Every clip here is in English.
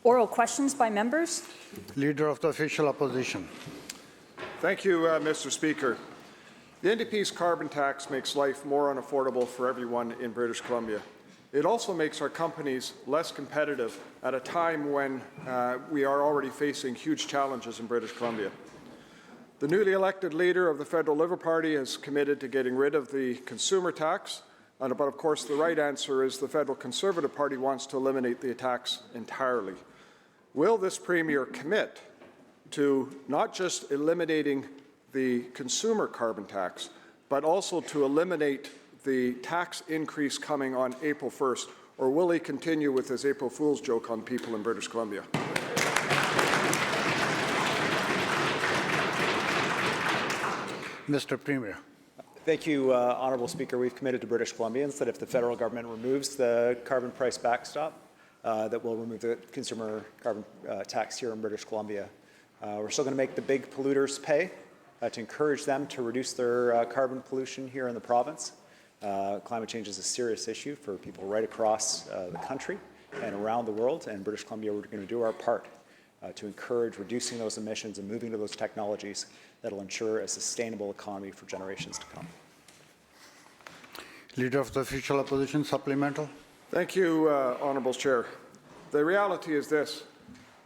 Oral questions by members. Leader of the Official Opposition. Thank you, Mr. Speaker. The NDP's carbon tax makes life more unaffordable for everyone in British Columbia. It also makes our companies less competitive at a time when we are already facing huge challenges in British Columbia. The newly elected leader of the Federal Liberal Party is committed to getting rid of the consumer tax, but of course the right answer is the Federal Conservative Party wants to eliminate the tax entirely. Will this Premier commit to not just eliminating the consumer carbon tax, but also to eliminate the tax increase coming on April 1st, or will he continue with his April Fool's joke on people in British Columbia? Mr. Premier. Thank you, Honourable Speaker. We've committed to British Columbians that if the federal government removes the carbon price backstop, that will remove the consumer carbon tax here in British Columbia. We're still going to make the big polluters pay to encourage them to reduce their carbon pollution here in the province. Climate change is a serious issue for people right across the country and around the world, and British Columbia, we're going to do our part to encourage reducing those emissions and moving to those technologies that will ensure a sustainable economy for generations to come. Leader of the Official Opposition, supplemental. Thank you, Honourable Chair. The reality is this.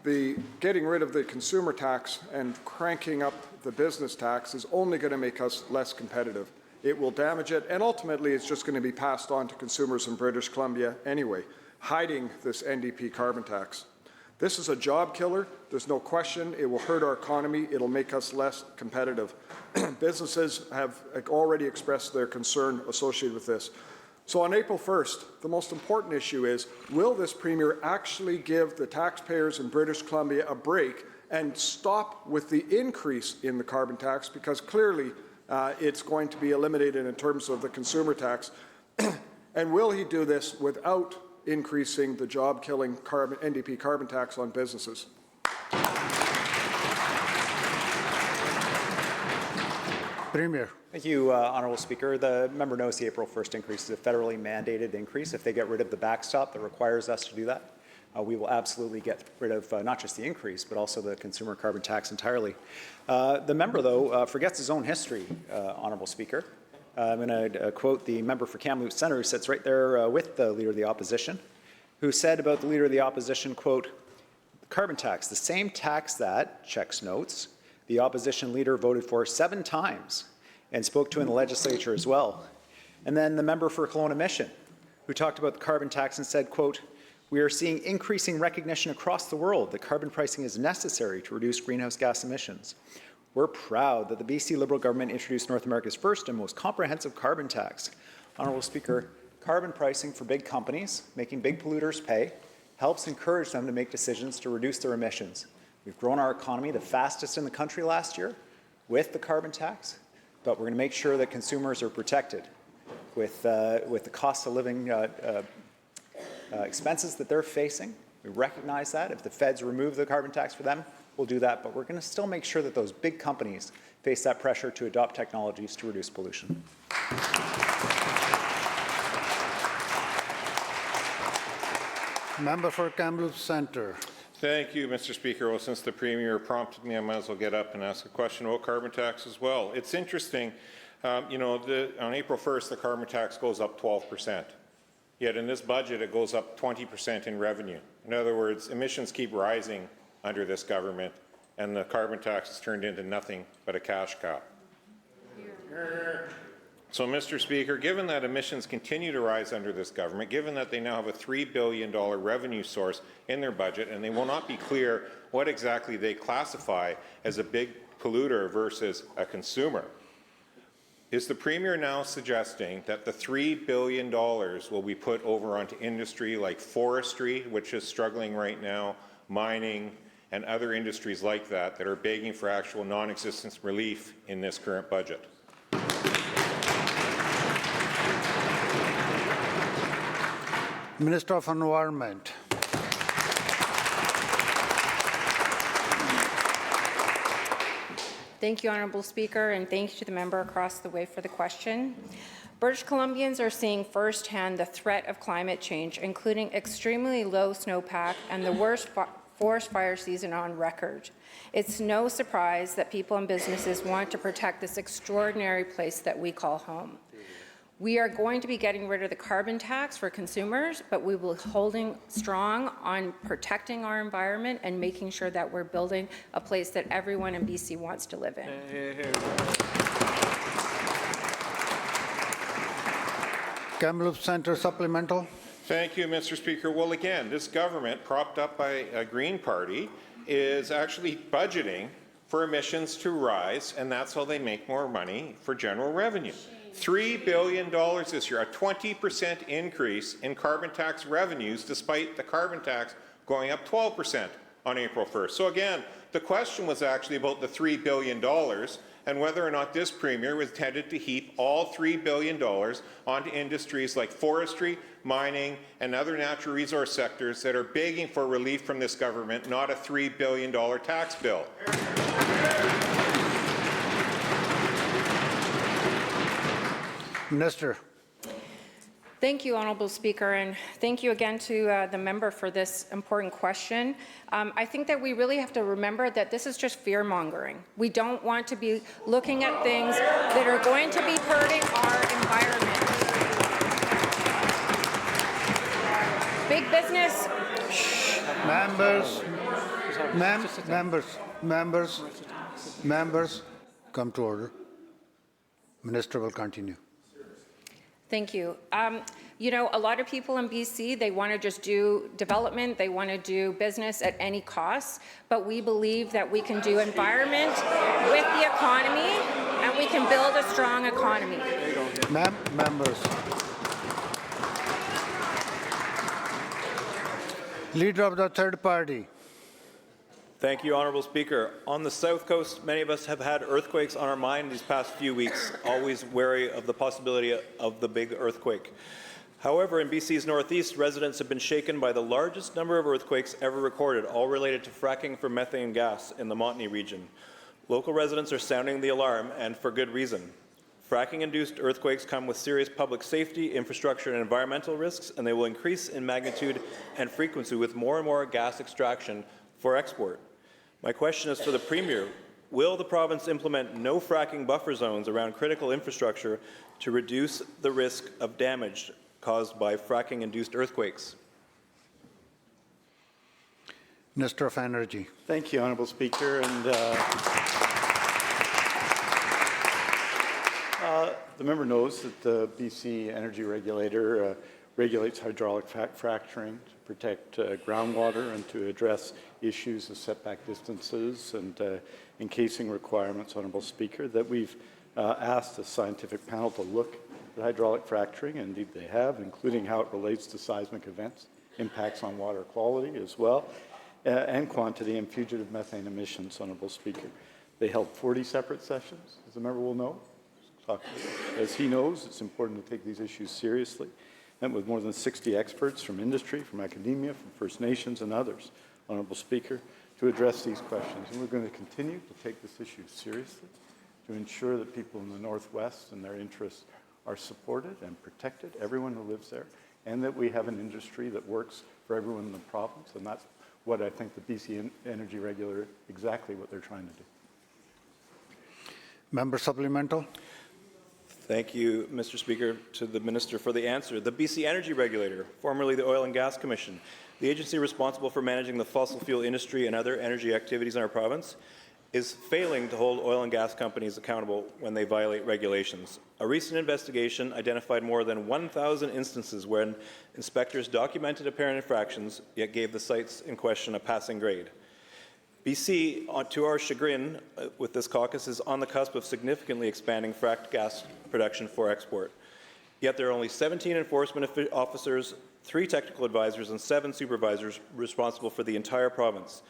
The getting rid of the consumer tax and cranking up the business tax is only going to make us less competitive. It will damage it, and ultimately it's just going to be passed on to consumers in British Columbia anyway, hiding this NDP carbon tax. This is a job killer. There's no question. It will hurt our economy. It'll make us less competitive. Businesses have already expressed their concern associated with this. So on April 1st, the most important issue is, will this Premier actually give the taxpayers in British Columbia a break and stop with the increase in the carbon tax, because clearly it's going to be eliminated in terms of the consumer tax? And will he do this without increasing the job-killing NDP carbon tax on businesses? Premier. Thank you, Honourable Speaker. The member knows the April 1st increase is a federally mandated increase. If they get rid of the backstop that requires us to do that, we will absolutely get rid of not just the increase, but also the consumer carbon tax entirely. The member, though, forgets his own history, Honourable Speaker. I'm going to quote the member for Kamloops Centre, who sits right there with the Leader of the Opposition, who said about the Leader of the Opposition, quote, "Carbon tax, the same tax that," checks notes, "the Opposition Leader voted for 7 times and spoke to in the legislature as well." And then the member for Kelowna Mission, who talked about the carbon tax and said, quote, "We are seeing increasing recognition across the world that carbon pricing is necessary to reduce greenhouse gas emissions. We're proud that the BC Liberal government introduced North America's first and most comprehensive carbon tax." Honourable Speaker, carbon pricing for big companies, making big polluters pay, helps encourage them to make decisions to reduce their emissions. We've grown our economy the fastest in the country last year with the carbon tax, but we're going to make sure that consumers are protected with the cost of living expenses that they're facing. We recognize that. If the feds remove the carbon tax for them, we'll do that, but we're going to still make sure that those big companies face that pressure to adopt technologies to reduce pollution. Member for Kamloops Centre. Thank you, Mr. Speaker. Well, since the Premier prompted me, I might as well get up and ask a question about carbon tax as well. It's interesting, on April 1st, the carbon tax goes up 12%. Yet in this budget, it goes up 20% in revenue. In other words, emissions keep rising under this government, and the carbon tax has turned into nothing but a cash cow. So, Mr. Speaker, given that emissions continue to rise under this government, given that they now have a $3 billion revenue source in their budget, and they will not be clear what exactly they classify as a big polluter versus a consumer, is the Premier now suggesting that the $3 billion will be put over onto industry like forestry, which is struggling right now, mining, and other industries like that that are begging for actual non-existent relief in this current budget? Minister of Environment. Thank you, Honourable Speaker, and thank you to the member across the way for the question. British Columbians are seeing firsthand the threat of climate change, including extremely low snowpack and the worst forest fire season on record. It's no surprise that people and businesses want to protect this extraordinary place that we call home. We are going to be getting rid of the carbon tax for consumers, but we will be holding strong on protecting our environment and making sure that we're building a place that everyone in BC wants to live in. Kamloops Centre supplemental. Thank you, Mr. Speaker. Well, again, this government, propped up by a Green Party, is actually budgeting for emissions to rise, and that's how they make more money for general revenue. $3 billion this year, a 20% increase in carbon tax revenues, despite the carbon tax going up 12% on April 1st. So again, the question was actually about the $3 billion and whether or not this Premier was intended to heap all $3 billion onto industries like forestry, mining, and other natural resource sectors that are begging for relief from this government, not a $3 billion tax bill. Minister. Thank you, Honourable Speaker, and thank you again to the member for this important question. I think that we really have to remember that this is just fear-mongering. We don't want to be looking at things that are going to be hurting our environment. Big business. Members, come to order. Minister will continue. Thank you. You know, a lot of people in BC, they want to just do development, they want to do business at any cost, but we believe that we can do environment with the economy, and we can build a strong economy. Members. Leader of the third party. Thank you, Honourable Speaker. On the South Coast, many of us have had earthquakes on our mind these past few weeks, always wary of the possibility of the big earthquake. However, in BC's Northeast, residents have been shaken by the largest number of earthquakes ever recorded, all related to fracking for methane gas in the Montney region. Local residents are sounding the alarm, and for good reason. Fracking-induced earthquakes come with serious public safety, infrastructure, and environmental risks, and they will increase in magnitude and frequency with more and more gas extraction for export. My question is for the Premier. Will the province implement no fracking buffer zones around critical infrastructure to reduce the risk of damage caused by fracking-induced earthquakes? Minister of Energy. Thank you, Honourable Speaker. And the member knows that the BC Energy Regulator regulates hydraulic fracturing to protect groundwater and to address issues of setback distances and encasing requirements, Honourable Speaker, that we've asked a scientific panel to look at hydraulic fracturing, and indeed they have, including how it relates to seismic events, impacts on water quality as well, and quantity and fugitive methane emissions, Honourable Speaker. They held 40 separate sessions, as the member will know. As he knows, it's important to take these issues seriously. Met with more than 60 experts from industry, from academia, from First Nations and others, Honourable Speaker, to address these questions. And we're going to continue to take this issue seriously to ensure that people in the Northwest and their interests are supported and protected, everyone who lives there, and that we have an industry that works for everyone in the province. And that's what I think the BC Energy Regulator, exactly what they're trying to do. Member supplemental. Thank you, Mr. Speaker, to the Minister for the answer. The BC Energy Regulator, formerly the Oil and Gas Commission, the agency responsible for managing the fossil fuel industry and other energy activities in our province, is failing to hold oil and gas companies accountable when they violate regulations. A recent investigation identified more than 1,000 instances when inspectors documented apparent infractions, yet gave the sites in question a passing grade. BC, to our chagrin, with this caucus, is on the cusp of significantly expanding fracked gas production for export. Yet there are only 17 enforcement officers, 3 technical advisors, and 7 supervisors responsible for the entire province.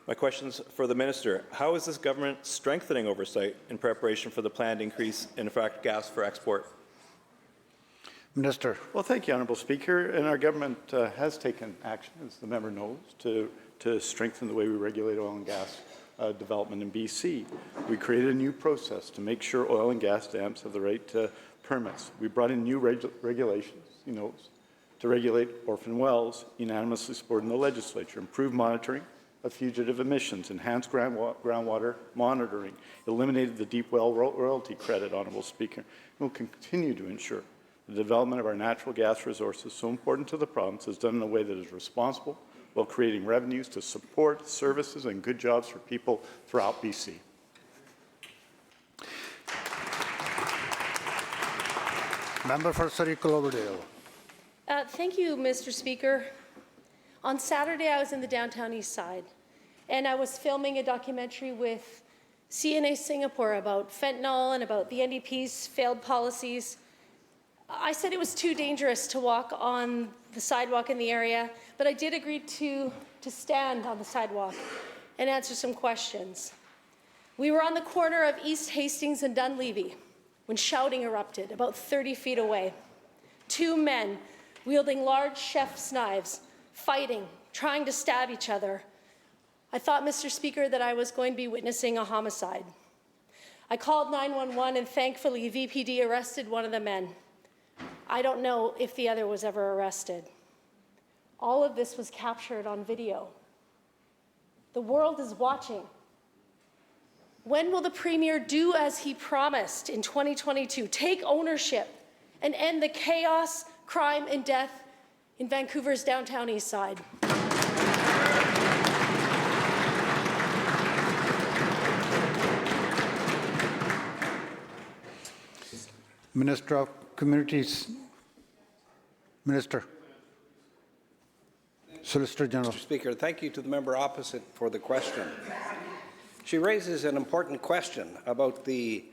My questions for the Minister: how is this government strengthening oversight in preparation for the planned increase in fracked gas for export? Minister. Well, thank you, Honourable Speaker. And our government has taken action, as the member knows, to strengthen the way we regulate oil and gas development in BC. We created a new process to make sure oil and gas dams have the right permits. We brought in new regulations, he knows, to regulate orphan wells, unanimously supported in the legislature, improve monitoring of fugitive emissions, enhanced groundwater monitoring, eliminated the deep well royalty credit, Honourable Speaker, and will continue to ensure the development of our natural gas resources so important to the province is done in a way that is responsible while creating revenues to support services and good jobs for people throughout BC. Member for Surrey Cloverdale. Thank you, Mr. Speaker. On Saturday, I was in the downtown east side, and I was filming a documentary with CNA Singapore about fentanyl and about the NDP's failed policies. I said it was too dangerous to walk on the sidewalk in the area, but I did agree to stand on the sidewalk and answer some questions. We were on the corner of East Hastings and Dunleavy when shouting erupted about 30 feet away. Two men wielding large chef's knives, fighting, trying to stab each other. I thought, Mr. Speaker, that I was going to be witnessing a homicide. I called 911 and thankfully VPD arrested one of the men. I don't know if the other was ever arrested. All of this was captured on video. The world is watching. When will the Premier do as he promised in 2022, take ownership and end the chaos, crime, and death in Vancouver's downtown east side? Minister of Communities. Minister. Solicitor General. Mr. Speaker, thank you to the member opposite for the question. She raises an important question about the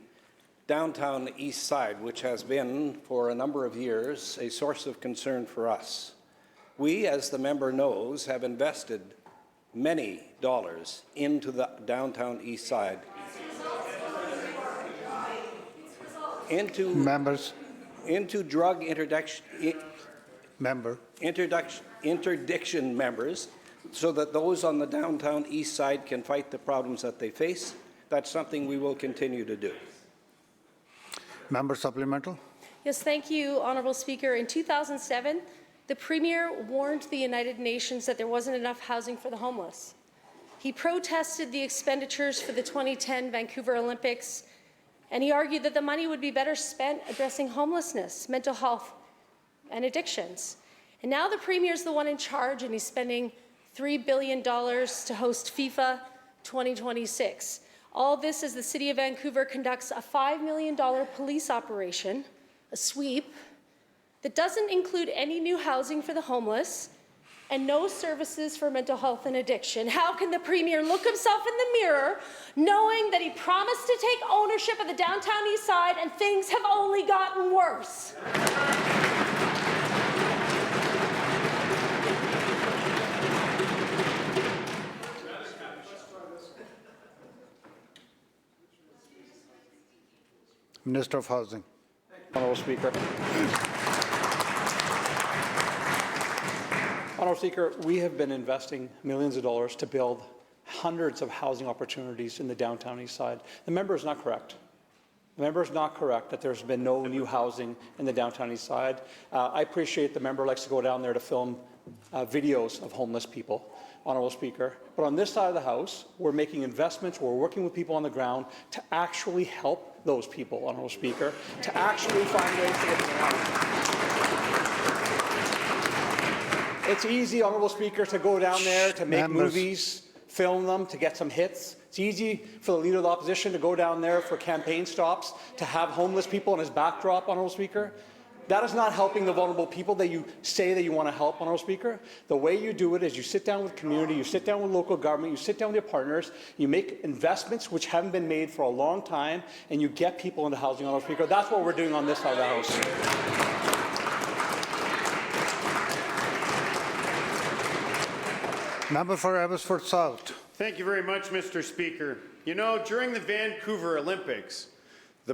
downtown east side, which has been for a number of years a source of concern for us. We, as the member knows, have invested many dollars into the downtown east side. Into drug interdiction members, so that those on the downtown east side can fight the problems that they face. That's something we will continue to do. Member supplemental. Yes, thank you, Honourable Speaker. In 2007, the Premier warned the United Nations that there wasn't enough housing for the homeless. He protested the expenditures for the 2010 Vancouver Olympics, and he argued that the money would be better spent addressing homelessness, mental health, and addictions. And now the Premier is the one in charge, and he's spending $3 billion to host FIFA 2026. All this as the City of Vancouver conducts a $5 million police operation, a sweep, that doesn't include any new housing for the homeless and no services for mental health and addiction. How can the Premier look himself in the mirror knowing that he promised to take ownership of the downtown east side and things have only gotten worse? Minister of Housing. Honourable Speaker. Honourable Speaker, we have been investing millions of dollars to build hundreds of housing opportunities in the downtown east side. The member is not correct. The member is not correct that there's been no new housing in the downtown east side. I appreciate the member likes to go down there to film videos of homeless people, Honourable Speaker. But on this side of the House, we're making investments, we're working with people on the ground to actually help those people, Honourable Speaker, to actually find ways to get them out. It's easy, Honourable Speaker, to go down there to make movies, film them, to get some hits. It's easy for the Leader of the Opposition to go down there for campaign stops, to have homeless people in his backdrop, Honourable Speaker. That is not helping the vulnerable people that you say that you want to help, Honourable Speaker. The way you do it is you sit down with community, you sit down with local government, you sit down with your partners, you make investments which haven't been made for a long time, and you get people into housing, Honourable Speaker. That's what we're doing on this side of the House. Member for Abbotsford South. Thank you very much, Mr. Speaker. You know, during the Vancouver Olympics, the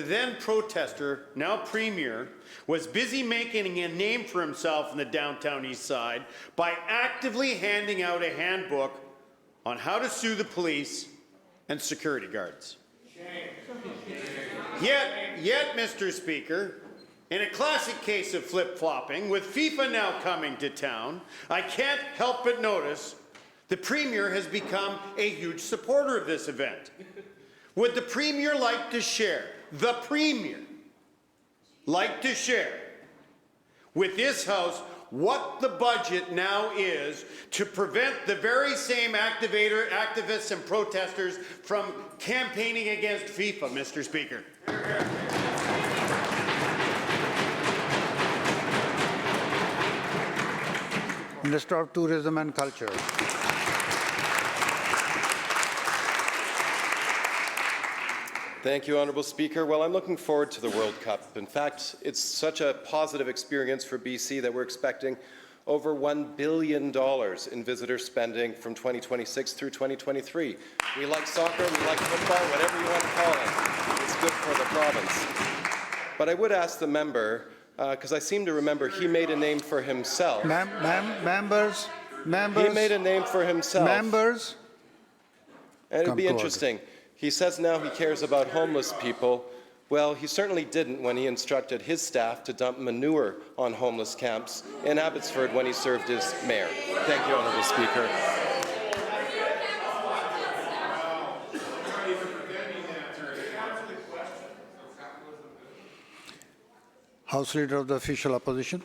then protester, now Premier, was busy making a name for himself in the downtown east side by actively handing out a handbook on how to sue the police and security guards. Yet, Mr. Speaker, in a classic case of flip-flopping, with FIFA now coming to town, I can't help but notice The Premier has become a huge supporter of this event. Would the Premier like to share, with this House what the budget now is to prevent the very same activists and protesters from campaigning against FIFA, Mr. Speaker? Minister of Tourism and Culture. Thank you, Honourable Speaker. Well, I'm looking forward to the World Cup. In fact, it's such a positive experience for BC that we're expecting over $1 billion in visitor spending from 2026 through 2023. We like soccer, we like football, whatever you want to call it. It's good for the province. But I would ask the member, because I seem to remember he made a name for himself. Members. He made a name for himself. Members. And it'd be Come interesting. He says now he cares about homeless people. Well, he certainly didn't when he instructed his staff to dump manure on homeless camps in Abbotsford when he served as mayor. Thank you, Honourable Speaker. House Leader of the Official Opposition.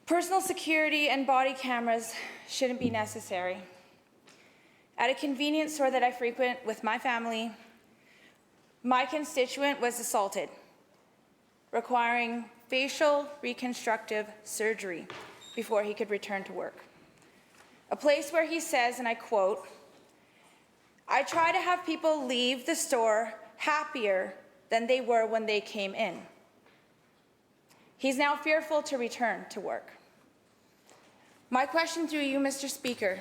Personal security and body cameras shouldn't be necessary. At a convenience store that I frequent with my family, my constituent was assaulted, requiring facial reconstructive surgery before he could return to work. A place where he says, and I quote, "I try to have people leave the store happier than they were when they came in." He's now fearful to return to work. My question through you, Mr. Speaker,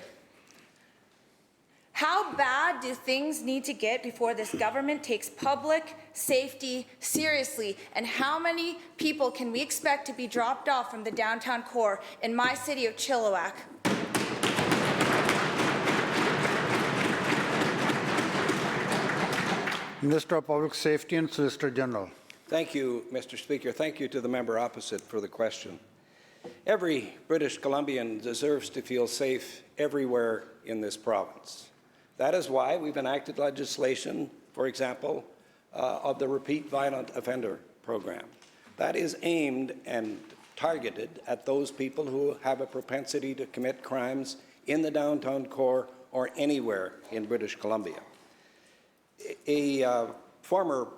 how bad do things need to get before this government takes public safety seriously? And how many people can we expect to be dropped off from the downtown core in my city of Chilliwack? Minister of Public Safety and Solicitor General. Thank you, Mr. Speaker. Thank you to the member opposite for the question. Every British Columbian deserves to feel safe everywhere in this province. That is why we've enacted legislation, for example, of the Repeat Violent Offender Program. That is aimed and targeted at those people who have a propensity to commit crimes in the downtown core or anywhere in British Columbia. A former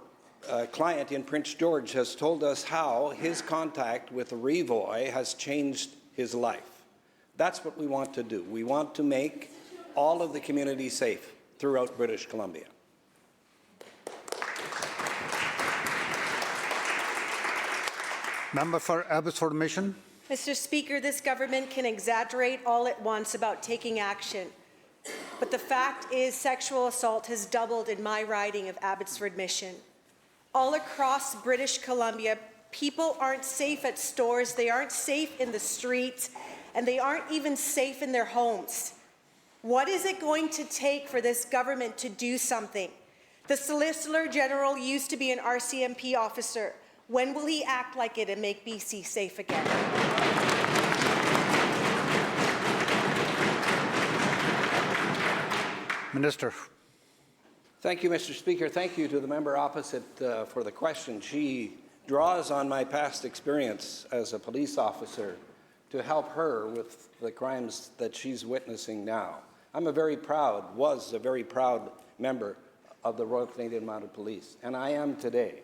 client in Prince George has told us how his contact with Revoy has changed his life. That's what we want to do. We want to make all of the community safe throughout British Columbia. Member for Abbotsford Mission. Mr. Speaker, this government can exaggerate all it wants about taking action. But the fact is sexual assault has doubled in my riding of Abbotsford Mission. All across British Columbia, people aren't safe at stores, they aren't safe in the streets, and they aren't even safe in their homes. What is it going to take for this government to do something? The Solicitor General used to be an RCMP officer. When will he act like it and make BC safe again? Minister. Thank you, Mr. Speaker. Thank you to the member opposite for the question. She draws on my past experience as a police officer to help her with the crimes that she's witnessing now. I'm was a very proud member of the Royal Canadian Mounted Police, and I am today.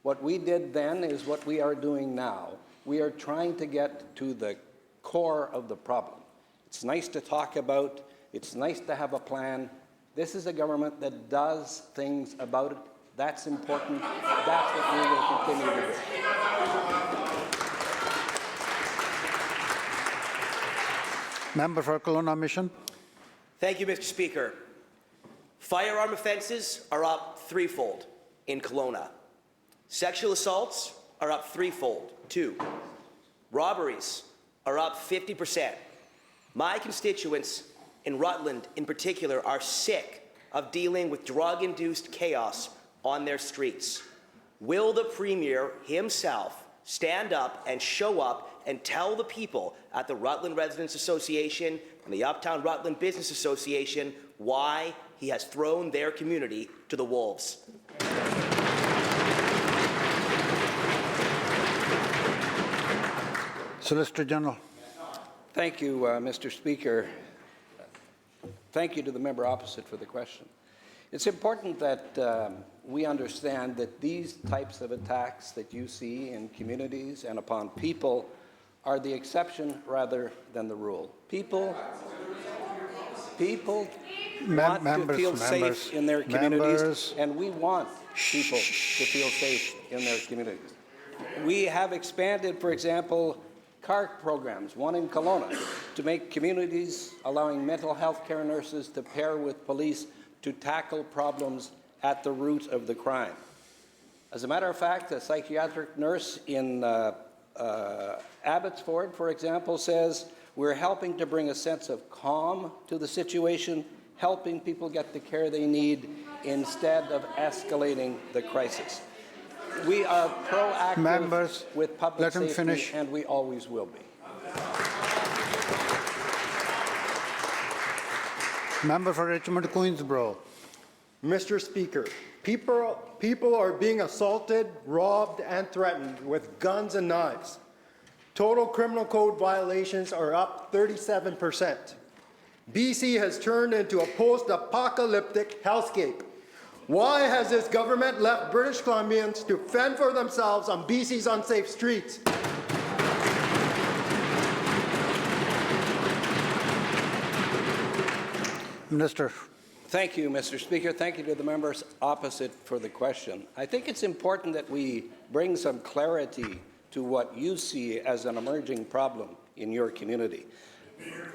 What we did then is what we are doing now. We are trying to get to the core of the problem. It's nice to talk about, it's nice to have a plan. This is a government that does things about it. That's important. That's what we will continue to do. Member for Kelowna Mission. Thank you, Mr. Speaker. Firearm offences are up threefold in Kelowna. Sexual assaults are up threefold, too. Robberies are up 50%. My constituents in Rutland, in particular, are sick of dealing with drug-induced chaos on their streets. Will the Premier himself stand up and show up and tell the people at the Rutland Residents Association and the Uptown Rutland Business Association why he has thrown their community to the wolves. Solicitor General. Thank you, Mr. Speaker. Thank you to the member opposite for the question. It's important that we understand that these types of attacks that you see in communities and upon people are the exception rather than the rule. People want to feel safe in their communities, and we want people to feel safe in their communities. We have expanded, for example, CART programs, one in Kelowna, to make communities allowing mental health care nurses to pair with police to tackle problems at the root of the crime. As a matter of fact, a psychiatric nurse in Abbotsford, for example, says, we're helping to bring a sense of calm to the situation, helping people get the care they need instead of escalating the crisis. We are proactive with public safety, and we always will be. Member for Richmond Queensborough. Mr. Speaker, people are being assaulted, robbed, and threatened with guns and knives. Total criminal code violations are up 37%. BC has turned into a post-apocalyptic hellscape. Why has this government left British Columbians to fend for themselves on BC's unsafe streets? Minister. Thank you, Mr. Speaker. Thank you to the members opposite for the question. I think it's important that we bring some clarity to what you see as an emerging problem in your community.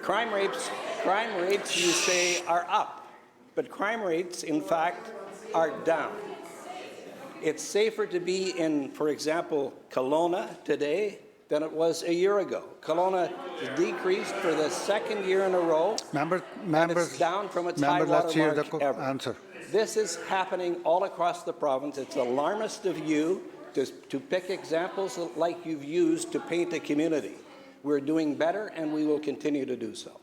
Crime rates, you say, are up, but crime rates, in fact, are down. It's safer to be in, for example, Kelowna today than it was a year ago. Kelowna decreased for the second year in a row. Members, it's down from its high let's hear water mark the ever. answer. This is happening all across the province. It's alarmist of you to pick examples like you've used to paint a community. We're doing better, and we will continue to do so.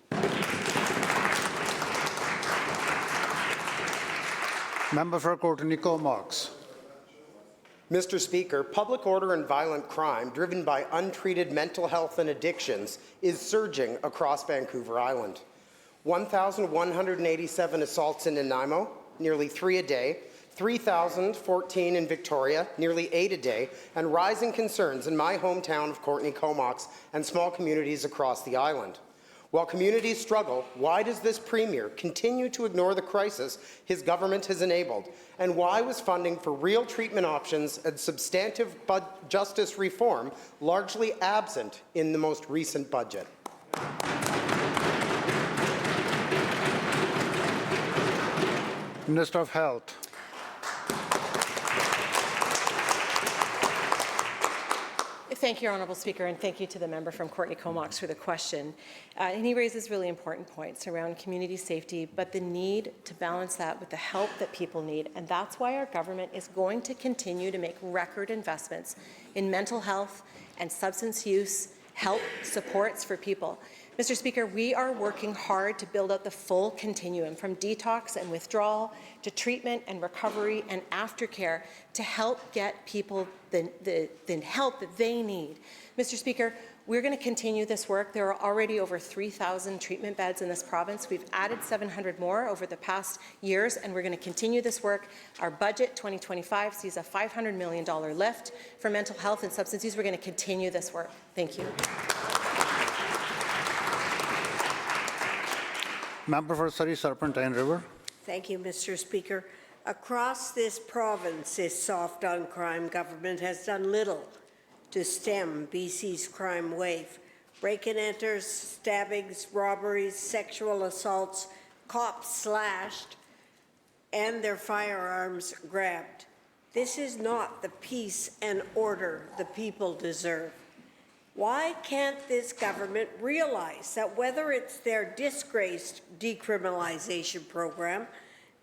Member for Courtenay Comox. Mr. Speaker, public order and violent crime driven by untreated mental health and addictions is surging across Vancouver Island. 1,187 assaults in Nanaimo, nearly 3 a day, 3,014 in Victoria, nearly 8 a day, and rising concerns in my hometown of Courtenay Comox and small communities across the island. While communities struggle, why does this Premier continue to ignore the crisis his government has enabled? And why was funding for real treatment options and substantive justice reform largely absent in the most recent budget? Minister of Health. Thank you, Honourable Speaker, and thank you to the member from Courtenay Comox for the question. And he raises really important points around community safety, but the need to balance that with the help that people need. And that's why our government is going to continue to make record investments in mental health and substance use help supports for people. Mr. Speaker, we are working hard to build out the full continuum from detox and withdrawal to treatment and recovery and aftercare to help get people the help that they need. Mr. Speaker, we're going to continue this work. There are already over 3,000 treatment beds in this province. We've added 700 more over the past years, and we're going to continue this work. Our budget 2025 sees a $500 million lift for mental health and substance use. We're going to continue this work. Thank you. Member for Surrey Serpentine River. Thank you, Mr. Speaker. Across this province, this soft-on-crime government has done little to stem BC's crime wave. Break-and-enters, stabbings, robberies, sexual assaults, cops slashed, and their firearms grabbed. This is not the peace and order the people deserve. Why can't this government realize that whether it's their disgraced decriminalization program,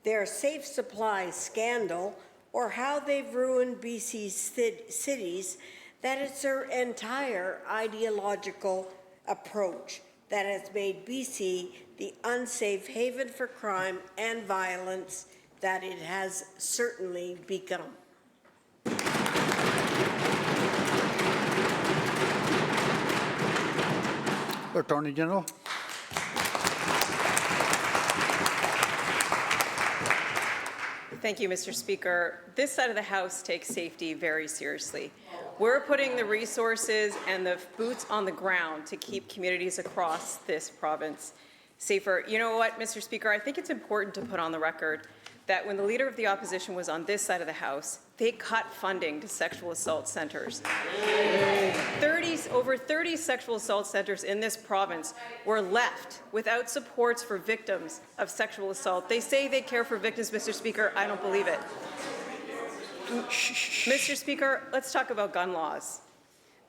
their safe supply scandal, or how they've ruined BC's cities, that it's her entire ideological approach that has made BC the unsafe haven for crime and violence that it has certainly become. Attorney General. Thank you, Mr. Speaker. This side of the House takes safety very seriously. We're putting the resources and the boots on the ground to keep communities across this province safer. You know what, Mr. Speaker, I think it's important to put on the record that when the Leader of the Opposition was on this side of the House, they cut funding to sexual assault centres. Over 30 sexual assault centres in this province were left without supports for victims of sexual assault. They say they care for victims, Mr. Speaker. I don't believe it. Mr. Speaker, let's talk about gun laws.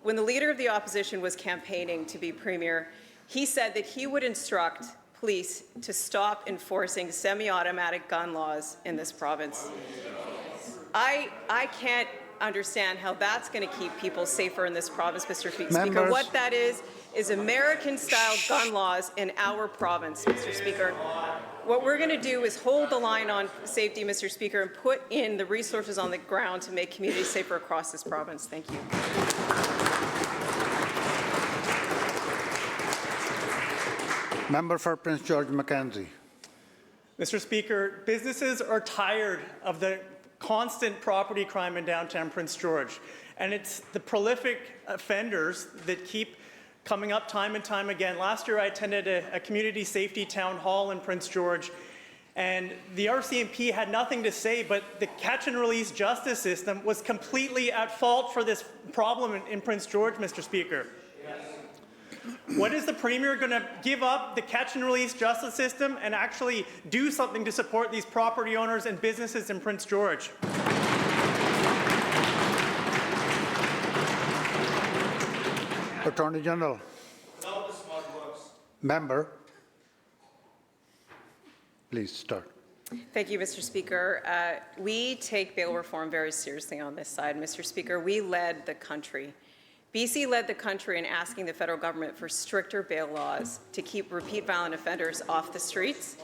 When the Leader of the Opposition was campaigning to be Premier, he said that he would instruct police to stop enforcing semi-automatic gun laws in this province. I can't understand how that's going to keep people safer in this province, Mr. Speaker. What that is American-style gun laws in our province, Mr. Speaker. What we're going to do is hold the line on safety, Mr. Speaker, and put in the resources on the ground to make communities safer across this province. Thank you. Member for Prince George Mackenzie. Mr. Speaker, businesses are tired of the constant property crime in downtown Prince George, and it's the prolific offenders that keep coming up time and time again. Last year I attended a community safety town hall in Prince George, and the RCMP had nothing to say, but the catch and release justice system was completely at fault for this problem in Prince George, Mr. Speaker. What is the Premier going to give up the catch and release justice system and actually do something to support these property owners and businesses in Prince George? Attorney General. Member. Please start. Thank you, Mr. Speaker. We take bail reform very seriously on this side, Mr. Speaker. We led the country. BC led the country in asking the federal government for stricter bail laws to keep repeat violent offenders off the streets.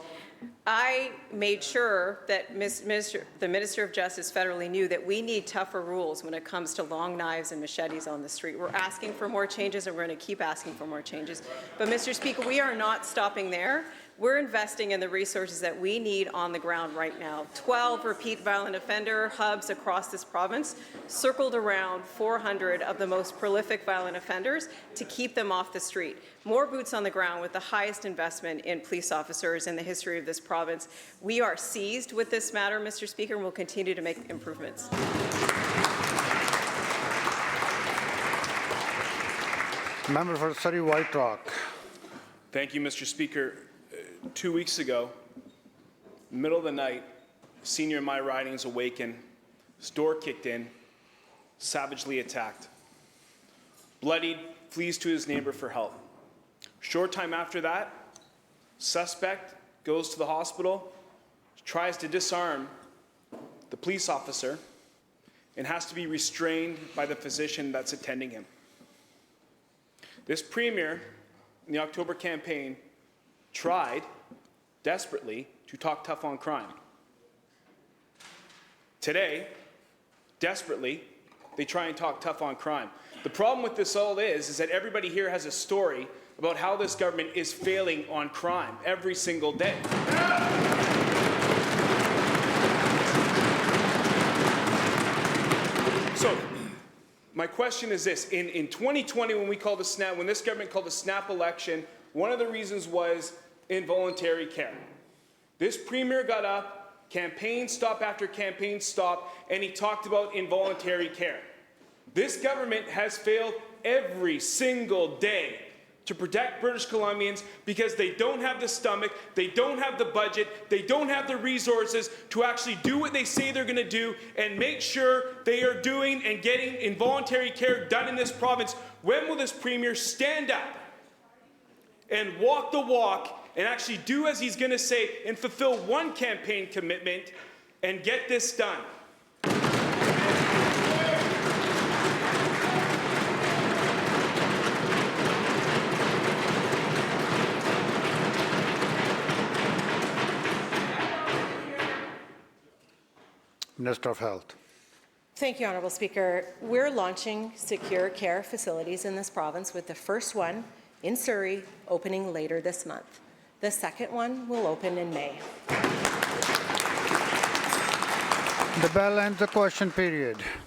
I made sure that the Minister of Justice federally knew that we need tougher rules when it comes to long knives and machetes on the street. We're asking for more changes, and we're going to keep asking for more changes. But, Mr. Speaker, we are not stopping there. We're investing in the resources that we need on the ground right now. 12 repeat violent offender hubs across this province, circled around 400 of the most prolific violent offenders to keep them off the street. More boots on the ground with the highest investment in police officers in the history of this province. We are seized with this matter, Mr. Speaker, and will continue to make improvements. Member for Surrey White Rock. Thank you, Mr. Speaker. 2 weeks ago, middle of the night, a senior in my ridings awakened, his door kicked in, savagely attacked. Bloodied, flees to his neighbor for help. Short time after that, suspect goes to the hospital, tries to disarm the police officer, and has to be restrained by the physician that's attending him. This Premier, in the October campaign, tried desperately to talk tough on crime. Today, desperately, they try and talk tough on crime. The problem with this all is that everybody here has a story about how this government is failing on crime every single day. So, my question is this. In 2020, when this government called a snap election, one of the reasons was involuntary care. This Premier got up, campaign stop after campaign stop, and he talked about involuntary care. This government has failed every single day to protect British Columbians because they don't have the stomach, they don't have the budget, they don't have the resources to actually do what they say they're going to do and make sure they are doing and getting involuntary care done in this province. When will this Premier stand up and walk the walk and actually do as he's going to say and fulfill one campaign commitment and get this done? Minister of Health. Thank you, Honourable Speaker. We're launching secure care facilities in this province, with the first one in Surrey opening later this month. The second one will open in May. The bell ends the question period.